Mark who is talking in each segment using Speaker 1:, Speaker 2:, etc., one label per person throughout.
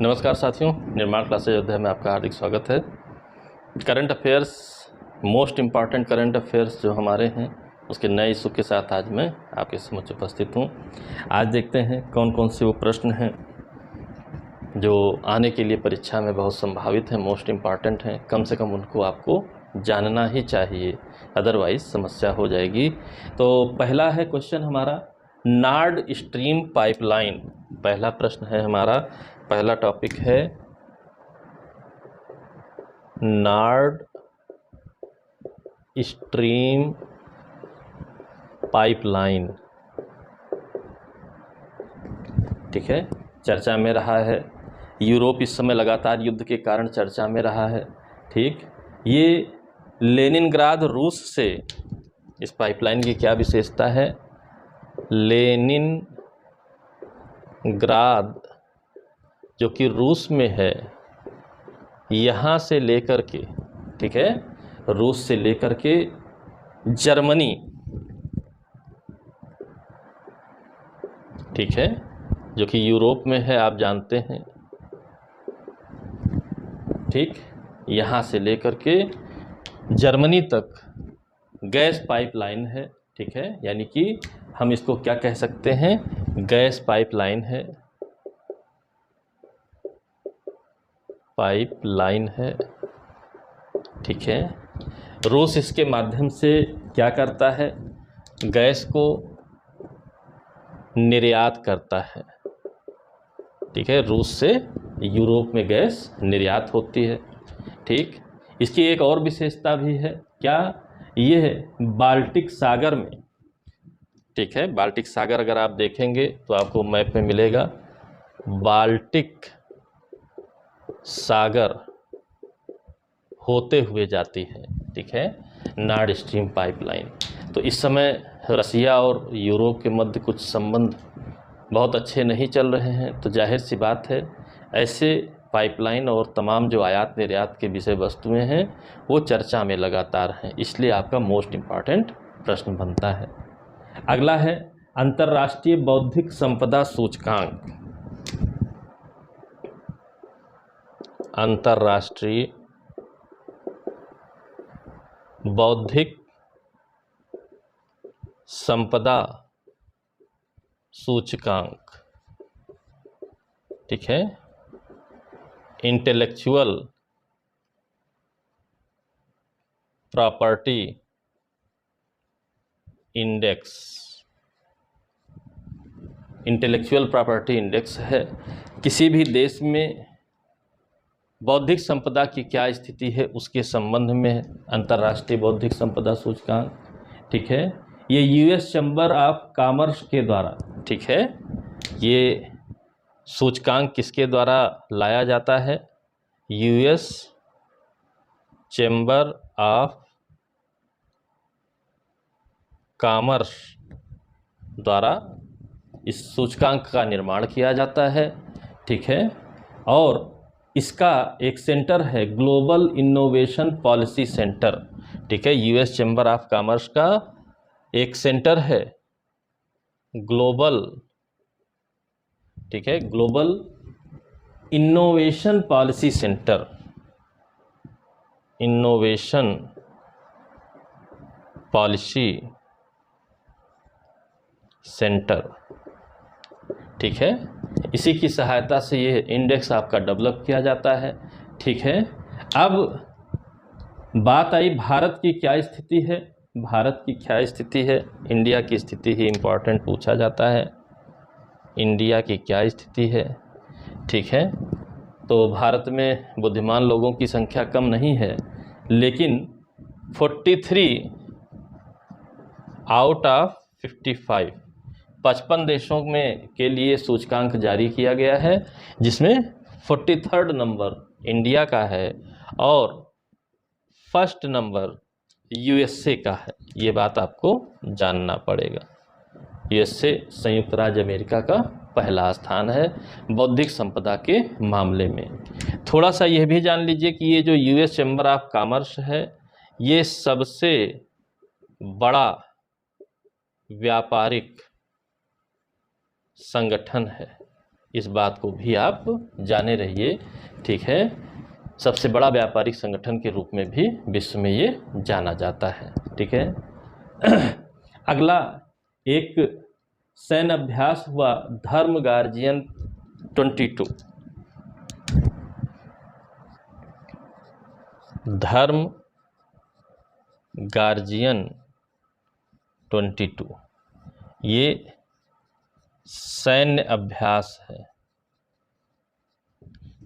Speaker 1: नमस्कार साथियों, निर्माण क्लासेज अयोध्या में आपका हार्दिक स्वागत है। Current affairs, most important current affairs जो हमारे हैं उसके नए इशू के साथ आज मैं आपके समक्ष उपस्थित हूँ। आज देखते हैं कौन कौन से वो प्रश्न हैं जो आने के लिए परीक्षा में बहुत संभावित हैं, मोस्ट इम्पॉर्टेंट हैं। कम से कम उनको आपको जानना ही चाहिए, अदरवाइज समस्या हो जाएगी। तो पहला है क्वेश्चन हमारा, नॉर्ड स्ट्रीम पाइपलाइन। पहला प्रश्न है हमारा, पहला टॉपिक है नॉर्ड स्ट्रीम पाइपलाइन। ठीक है, चर्चा में रहा है। यूरोप इस समय लगातार युद्ध के कारण चर्चा में रहा है। ठीक, ये लेनिनग्राद रूस से, इस पाइपलाइन की क्या विशेषता है? लेनिनग्राद जो कि रूस में है, यहाँ से लेकर के, ठीक है, रूस से लेकर के जर्मनी, ठीक है, जो कि यूरोप में है, आप जानते हैं। ठीक, यहाँ से लेकर के जर्मनी तक गैस पाइपलाइन है। ठीक है, यानी कि हम इसको क्या कह सकते हैं? गैस पाइपलाइन है, पाइपलाइन है। ठीक है, रूस इसके माध्यम से क्या करता है? गैस को निर्यात करता है। ठीक है, रूस से यूरोप में गैस निर्यात होती है। ठीक, इसकी एक और विशेषता भी है, क्या? ये है बाल्टिक सागर में। ठीक है, बाल्टिक सागर अगर आप देखेंगे तो आपको मैप में मिलेगा, बाल्टिक सागर होते हुए जाती है। ठीक है, नॉर्ड स्ट्रीम पाइपलाइन। तो इस समय रसिया और यूरोप के मध्य कुछ संबंध बहुत अच्छे नहीं चल रहे हैं, तो जाहिर सी बात है ऐसे पाइपलाइन और तमाम जो आयात निर्यात के विषय वस्तुएं हैं वो चर्चा में लगातार हैं, इसलिए आपका मोस्ट इम्पॉर्टेंट प्रश्न बनता है। अगला है अंतर्राष्ट्रीय बौद्धिक संपदा सूचकांक। अंतर्राष्ट्रीय बौद्धिक संपदा सूचकांक। ठीक है, intellectual property index. Intellectual property index है, किसी भी देश में बौद्धिक संपदा की क्या स्थिति है उसके संबंध में अंतर्राष्ट्रीय बौद्धिक संपदा सूचकांक। ठीक है, ये यूएस चैम्बर ऑफ कॉमर्स के द्वारा, ठीक है, ये सूचकांक किसके द्वारा लाया जाता है? यूएस चैम्बर ऑफ कॉमर्स द्वारा इस सूचकांक का निर्माण किया जाता है। ठीक है, और इसका एक सेंटर है ग्लोबल इनोवेशन पॉलिसी सेंटर। ठीक है, यूएस चैम्बर ऑफ कॉमर्स का एक सेंटर है ग्लोबल, ठीक है, global innovation policy centre, innovation policy centre. ठीक है, इसी की सहायता से ये इंडेक्स आपका डेवलप किया जाता है। ठीक है, अब बात आई भारत की क्या स्थिति है। भारत की क्या स्थिति है? इंडिया की स्थिति ही इम्पोर्टेंट पूछा जाता है, इंडिया की क्या स्थिति है। ठीक है, तो भारत में बुद्धिमान लोगों की संख्या कम नहीं है, लेकिन 43 आउट ऑफ 55 देशों में के लिए सूचकांक जारी किया गया है, जिसमें 43rd नंबर इंडिया का है और फर्स्ट नंबर यूएसए का है। ये बात आपको जानना पड़ेगा। यूएसए संयुक्त राज्य अमेरिका का पहला स्थान है बौद्धिक संपदा के मामले में। थोड़ा सा यह भी जान लीजिए कि ये जो यूएस चैम्बर ऑफ कॉमर्स है, ये सबसे बड़ा व्यापारिक संगठन है। इस बात को भी आप जाने रहिए, ठीक है। सबसे बड़ा व्यापारिक संगठन के रूप में भी विश्व में ये जाना जाता है, ठीक है। अगला एक सैन्य अभ्यास हुआ धर्म गार्जियन 22। धर्म गार्जियन 22 ये सैन्य अभ्यास है,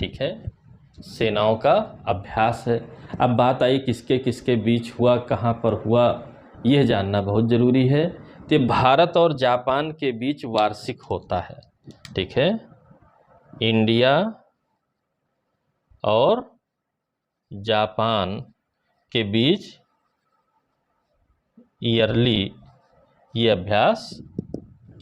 Speaker 1: ठीक है, सेनाओं का अभ्यास है। अब बात आई किसके किसके बीच हुआ, कहाँ पर हुआ, यह जानना बहुत ज़रूरी है। तो भारत और जापान के बीच वार्षिक होता है, ठीक है। इंडिया और जापान के बीच ईयरली ये अभ्यास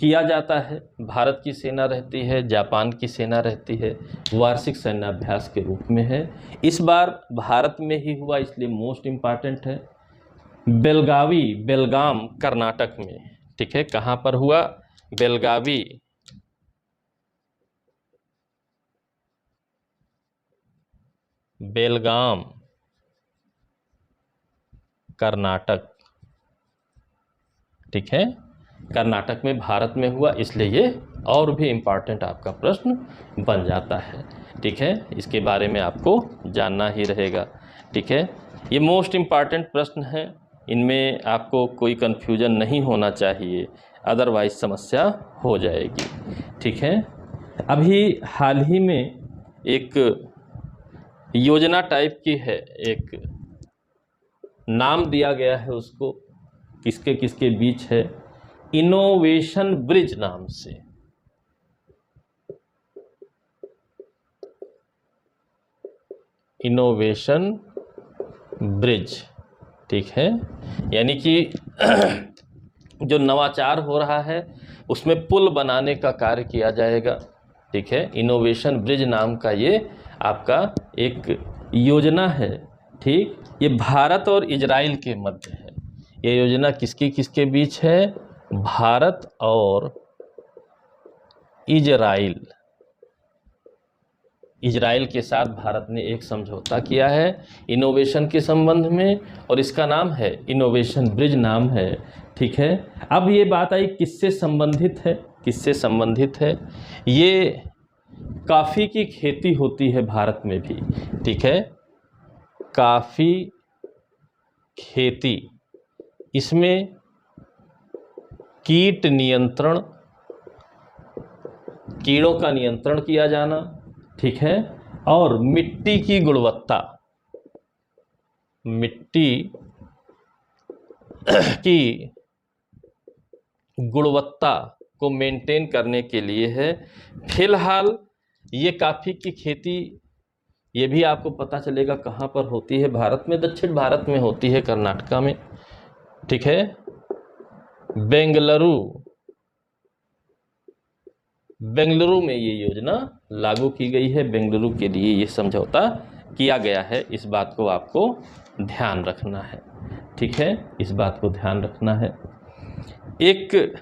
Speaker 1: किया जाता है। भारत की सेना रहती है, जापान की सेना रहती है, वार्षिक सैन्य अभ्यास के रूप में है। इस बार भारत में ही हुआ, इसलिए मोस्ट इम्पॉर्टेंट है। बेलगाम कर्नाटक में, ठीक है। कहाँ पर हुआ? बेलगाम कर्नाटक, ठीक है, कर्नाटक में भारत में हुआ, इसलिए ये और भी इम्पॉर्टेंट आपका प्रश्न बन जाता है, ठीक है। इसके बारे में आपको जानना ही रहेगा, ठीक है। ये मोस्ट इम्पॉर्टेंट प्रश्न है, इनमें आपको कोई कन्फ्यूजन नहीं होना चाहिए, अदरवाइज समस्या हो जाएगी, ठीक है। अभी हाल ही में एक योजना टाइप की है, एक नाम दिया गया है उसको, किसके किसके बीच है, इनोवेशन ब्रिज नाम से। इनोवेशन ब्रिज, ठीक है, यानी कि जो नवाचार हो रहा है उसमें पुल बनाने का कार्य किया जाएगा, ठीक है। इनोवेशन ब्रिज नाम का ये आपका एक योजना है, ठीक। ये भारत और इजराइल के मध्य है। ये योजना किसकी किसके बीच है? भारत और इजराइल। इजराइल के साथ भारत ने एक समझौता किया है इनोवेशन के संबंध में, और इसका नाम है इनोवेशन ब्रिज नाम है, ठीक है। अब ये बात आई किससे संबंधित है, किससे संबंधित है? ये कॉफ़ी की खेती होती है भारत में भी, ठीक है, कॉफ़ी खेती। इसमें कीट नियंत्रण, कीड़ों का नियंत्रण किया जाना, ठीक है, और मिट्टी की गुणवत्ता, मिट्टी की गुणवत्ता को मेंटेन करने के लिए है। फिलहाल ये कॉफ़ी की खेती, ये भी आपको पता चलेगा कहाँ पर होती है, भारत में, दक्षिण भारत में होती है, कर्नाटका में, ठीक है। बेंगलुरु में ये योजना लागू की गई है, बेंगलुरु के लिए ये समझौता किया गया है, इस बात को आपको ध्यान रखना है, ठीक है, इस बात को ध्यान रखना है। एक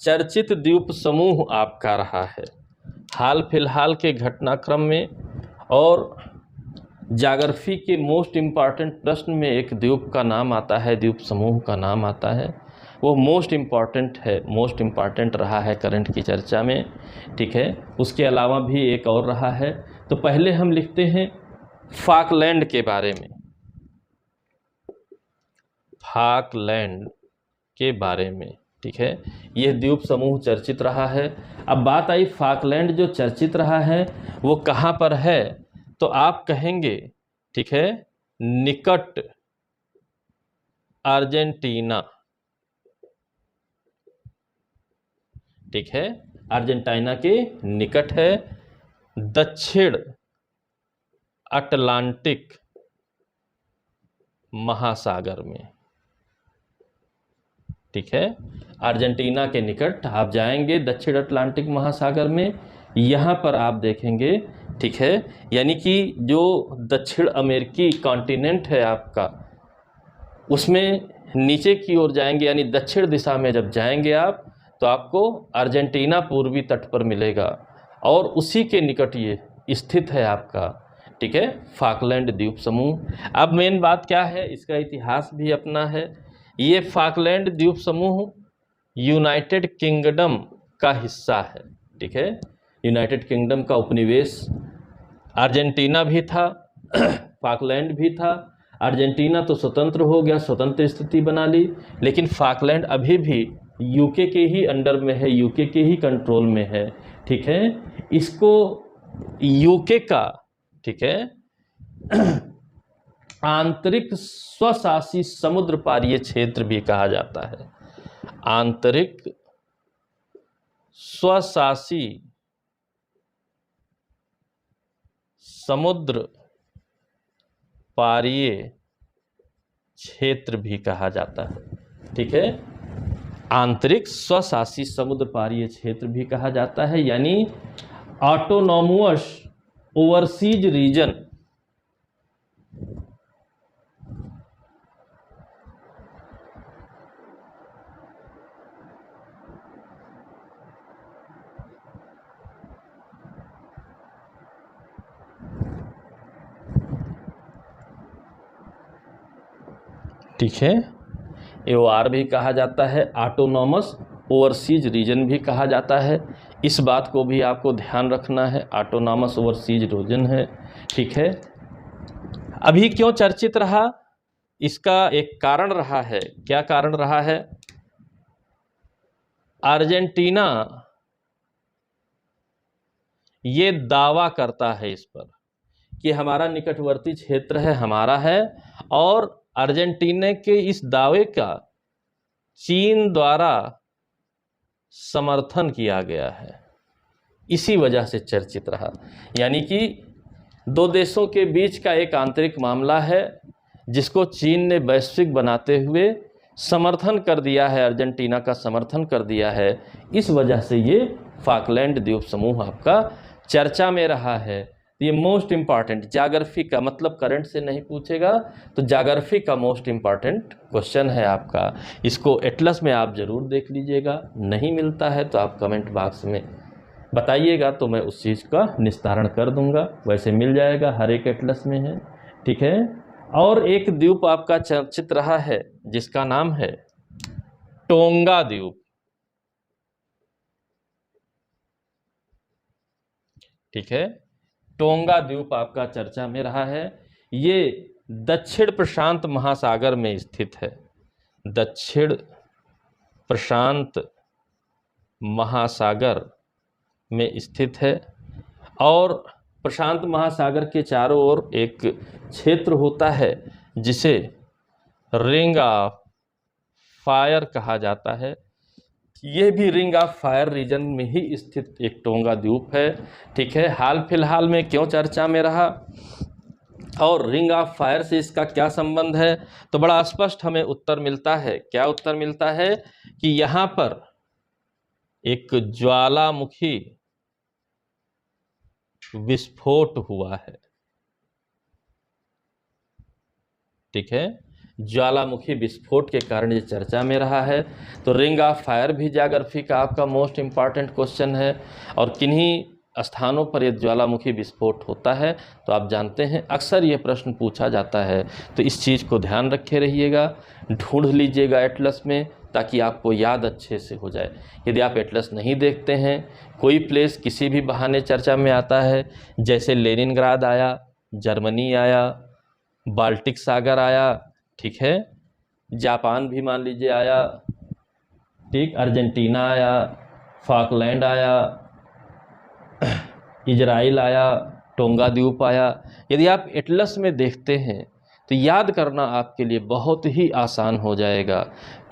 Speaker 1: चर्चित द्वीप समूह आपका रहा है हाल फिलहाल के घटनाक्रम में, और ज्योग्राफी के मोस्ट इम्पॉर्टेंट प्रश्न में एक द्वीप का नाम आता है, द्वीप समूह का नाम आता है, वो मोस्ट इम्पॉर्टेंट है, मोस्ट इम्पॉर्टेंट रहा है करंट की चर्चा में, ठीक है। उसके अलावा भी एक और रहा है। तो पहले हम लिखते हैं फाकलैंड के बारे में, फाकलैंड के बारे में, ठीक है। यह द्वीप समूह चर्चित रहा है। अब बात आई फाकलैंड जो चर्चित रहा है वो कहाँ पर है, तो आप कहेंगे, ठीक है, निकट अर्जेंटीना, ठीक है, अर्जेंटीना के निकट है, दक्षिण अटलांटिक महासागर में, ठीक है। अर्जेंटीना के निकट आप जाएंगे दक्षिण अटलांटिक महासागर में, यहाँ पर आप देखेंगे, ठीक है, यानी कि जो दक्षिण अमेरिकी कॉन्टिनेंट है आपका, उसमें नीचे की ओर जाएंगे, यानी दक्षिण दिशा में जब जाएंगे आप, तो आपको अर्जेंटीना पूर्वी तट पर मिलेगा, और उसी के निकट ये स्थित है आपका, ठीक है, फाकलैंड द्वीप समूह। अब मेन बात क्या है, इसका इतिहास भी अपना है। ये फाकलैंड द्वीप समूह यूनाइटेड किंगडम का हिस्सा है, ठीक है, यूनाइटेड किंगडम का उपनिवेश। अर्जेंटीना भी था, फाकलैंड भी था। अर्जेंटीना तो स्वतंत्र हो गया, स्वतंत्र स्थिति बना ली, लेकिन फाकलैंड अभी भी यूके के ही अंडर में है, यूके के ही कंट्रोल में है, ठीक है। इसको यूके का, ठीक है, आंतरिक स्वशासी समुद्र पारीय क्षेत्र भी कहा जाता है। आंतरिक स्वशासी समुद्र पारीय क्षेत्र भी कहा जाता है, ठीक है। आंतरिक स्वशासी समुद्र पारीय क्षेत्र भी कहा जाता है, यानी ऑटोनोमस ओवरसीज रीजन। ठीक है, AOR भी कहा जाता है, ऑटोनॉमस ओवरसीज रीजन भी कहा जाता है। इस बात को भी आपको ध्यान रखना है, ऑटोनॉमस ओवरसीज रीजन है, ठीक है। अभी क्यों चर्चित रहा, इसका एक कारण रहा है। क्या कारण रहा है? अर्जेंटीना ये दावा करता है इस पर कि हमारा निकटवर्ती क्षेत्र है, हमारा है, और अर्जेंटीना के इस दावे का चीन द्वारा समर्थन किया गया है, इसी वजह से चर्चित रहा। यानी कि दो देशों के बीच का एक आंतरिक मामला है जिसको चीन ने वैश्विक बनाते हुए समर्थन कर दिया है, अर्जेंटीना का समर्थन कर दिया है। इस वजह से ये फाकलैंड द्वीप समूह आपका चर्चा में रहा है। ये मोस्ट इम्पॉर्टेंट ज्योग्राफी का, मतलब करंट से नहीं पूछेगा तो ज्योग्राफी का मोस्ट इम्पॉर्टेंट क्वेश्चन है आपका। इसको एटलस में आप ज़रूर देख लीजिएगा, नहीं मिलता है तो आप कमेंट बॉक्स में बताइएगा तो मैं उस चीज़ का निस्तारण कर दूंगा। वैसे मिल जाएगा, हर एक एटलस में है, ठीक है। और एक द्वीप आपका चर्चित रहा है जिसका नाम है टोंगा द्वीप, ठीक है। टोंगा द्वीप आपका चर्चा में रहा है। ये दक्षिण प्रशांत महासागर में स्थित है, दक्षिण प्रशांत महासागर में स्थित है। और प्रशांत महासागर के चारों ओर एक क्षेत्र होता है जिसे रिंग ऑफ फायर कहा जाता है। ये भी रिंग ऑफ फायर रीजन में ही स्थित एक टोंगा द्वीप है, ठीक है। हाल फिलहाल में क्यों चर्चा में रहा और रिंग ऑफ फायर से इसका क्या संबंध है, तो बड़ा स्पष्ट हमें उत्तर मिलता है। क्या उत्तर मिलता है कि यहाँ पर एक ज्वालामुखी विस्फोट हुआ है, ठीक है। ज्वालामुखी विस्फोट के कारण ये चर्चा में रहा है। तो रिंग ऑफ फायर भी ज्योग्राफी का आपका मोस्ट इम्पॉर्टेंट क्वेश्चन है, और किन्हीं स्थानों पर यह ज्वालामुखी विस्फोट होता है तो आप जानते हैं अक्सर ये प्रश्न पूछा जाता है। तो इस चीज़ को ध्यान रखे रहिएगा, ढूंढ लीजिएगा एटलस में ताकि आपको याद अच्छे से हो जाए। यदि आप एटलस नहीं देखते हैं, कोई प्लेस किसी भी बहाने चर्चा में आता है, जैसे लेनिनग्राद आया, जर्मनी आया, बाल्टिक सागर आया, ठीक है, जापान भी मान लीजिए आया, ठीक, अर्जेंटीना आया, फाकलैंड आया, इजराइल आया, टोंगा द्वीप आया। यदि आप एटलस में देखते हैं तो याद करना आपके लिए बहुत ही आसान हो जाएगा।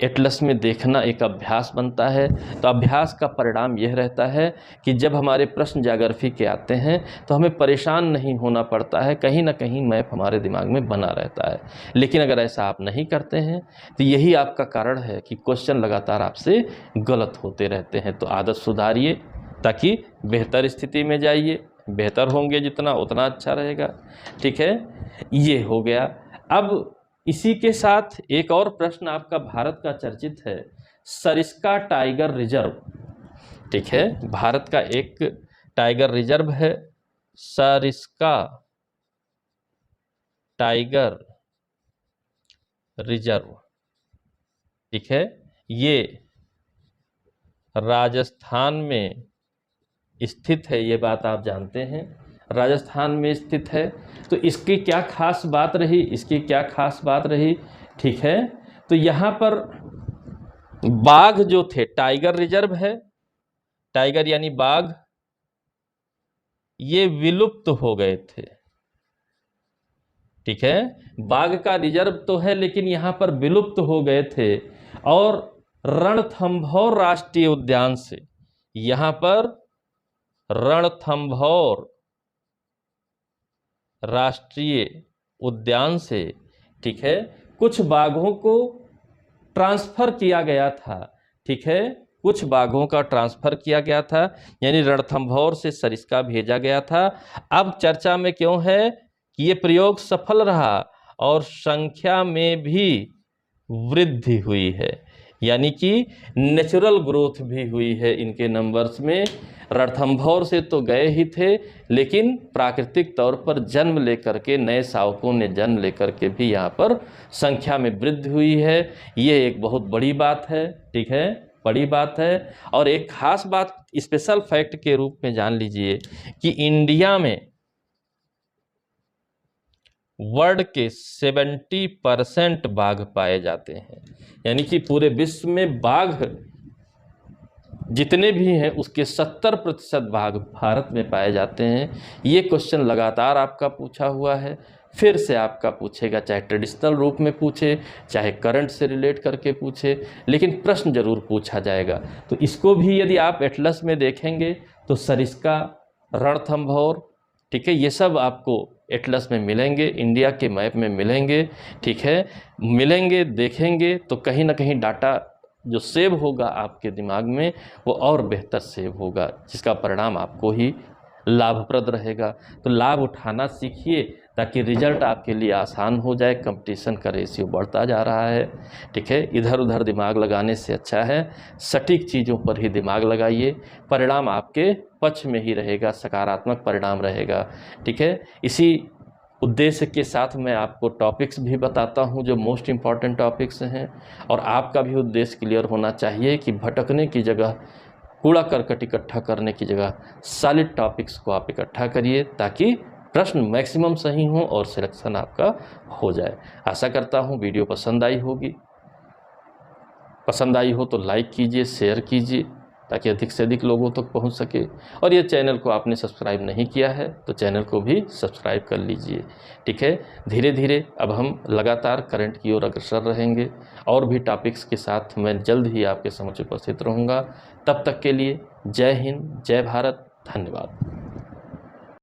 Speaker 1: एटलस में देखना एक अभ्यास बनता है, तो अभ्यास का परिणाम यह रहता है कि जब हमारे प्रश्न ज्योग्राफी के आते हैं तो हमें परेशान नहीं होना पड़ता है, कहीं ना कहीं मैप हमारे दिमाग में बना रहता है। लेकिन अगर ऐसा आप नहीं करते हैं तो यही आपका कारण है कि क्वेश्चन लगातार आपसे गलत होते रहते हैं। तो आदत सुधारिए ताकि बेहतर स्थिति में जाइए, बेहतर होंगे जितना उतना अच्छा रहेगा, ठीक है। ये हो गया। अब इसी के साथ एक और प्रश्न आपका भारत का चर्चित है, सरिस्का टाइगर रिजर्व, ठीक है। भारत का एक टाइगर रिजर्व है, सरिस्का टाइगर रिजर्व, ठीक है, ये राजस्थान में स्थित है, ये बात आप जानते हैं, राजस्थान में स्थित है। तो इसकी क्या खास बात रही, इसकी क्या खास बात रही, ठीक है, तो यहाँ पर बाघ जो थे, टाइगर रिजर्व है, टाइगर यानी बाघ, ये विलुप्त हो गए थे, ठीक है, बाघ का रिजर्व तो है लेकिन यहां पर विलुप्त हो गए थे। और रणथंभौर राष्ट्रीय उद्यान से, यहां पर रणथंभौर राष्ट्रीय उद्यान से, ठीक है, कुछ बाघों को ट्रांसफर किया गया था, ठीक है, कुछ बाघों का ट्रांसफर किया गया था, यानी रणथंभौर से सरिस्का भेजा गया था। अब चर्चा में क्यों है कि ये प्रयोग सफल रहा और संख्या में भी वृद्धि हुई है, यानी कि नेचुरल ग्रोथ भी हुई है इनके नंबर्स में। रणथंभौर से तो गए ही थे लेकिन प्राकृतिक तौर पर जन्म लेकर के, नए शावकों ने जन्म लेकर के भी यहाँ पर संख्या में वृद्धि हुई है। ये एक बहुत बड़ी बात है, ठीक है, बड़ी बात है। और एक खास बात स्पेशल फैक्ट के रूप में जान लीजिए कि इंडिया में वर्ल्ड के 70% बाघ पाए जाते हैं, यानी कि पूरे विश्व में बाघ जितने भी हैं उसके 70% बाघ भारत में पाए जाते हैं। ये क्वेश्चन लगातार आपका पूछा हुआ है, फिर से आपका पूछेगा, चाहे ट्रेडिशनल रूप में पूछे, चाहे करंट से रिलेट करके पूछे, लेकिन प्रश्न जरूर पूछा जाएगा। तो इसको भी यदि आप एटलस में देखेंगे तो सरिस्का, रणथंभौर, ठीक है, ये सब आपको एटलस में मिलेंगे, इंडिया के मैप में मिलेंगे, ठीक है, मिलेंगे, देखेंगे तो कहीं ना कहीं डाटा जो सेव होगा आपके दिमाग में वो और बेहतर सेव होगा, जिसका परिणाम आपको ही लाभप्रद रहेगा। तो लाभ उठाना सीखिए ताकि रिजल्ट आपके लिए आसान हो जाए। कंपटीशन का रेशियो बढ़ता जा रहा है, ठीक है, इधर उधर दिमाग लगाने से अच्छा है सटीक चीज़ों पर ही दिमाग लगाइए, परिणाम आपके पक्ष में ही रहेगा, सकारात्मक परिणाम रहेगा, ठीक है। इसी उद्देश्य के साथ मैं आपको टॉपिक्स भी बताता हूं जो मोस्ट इम्पॉर्टेंट टॉपिक्स हैं, और आपका भी उद्देश्य क्लियर होना चाहिए कि भटकने की जगह, कूड़ा करकट इकट्ठा करने की जगह सॉलिड टॉपिक्स को आप इकट्ठा करिए ताकि प्रश्न मैक्सिमम सही हो और सिलेक्शन आपका हो जाए। आशा करता हूं वीडियो पसंद आई होगी, पसंद आई हो तो लाइक कीजिए, शेयर कीजिए ताकि अधिक से अधिक लोगों तक पहुंच सके। और ये चैनल को आपने सब्सक्राइब नहीं किया है तो चैनल को भी सब्सक्राइब कर लीजिए, ठीक है। धीरे धीरे अब हम लगातार करंट की ओर अग्रसर रहेंगे और भी टॉपिक्स के साथ मैं जल्द ही आपके समक्ष उपस्थित रहूँगा। तब तक के लिए जय हिंद, जय भारत, धन्यवाद।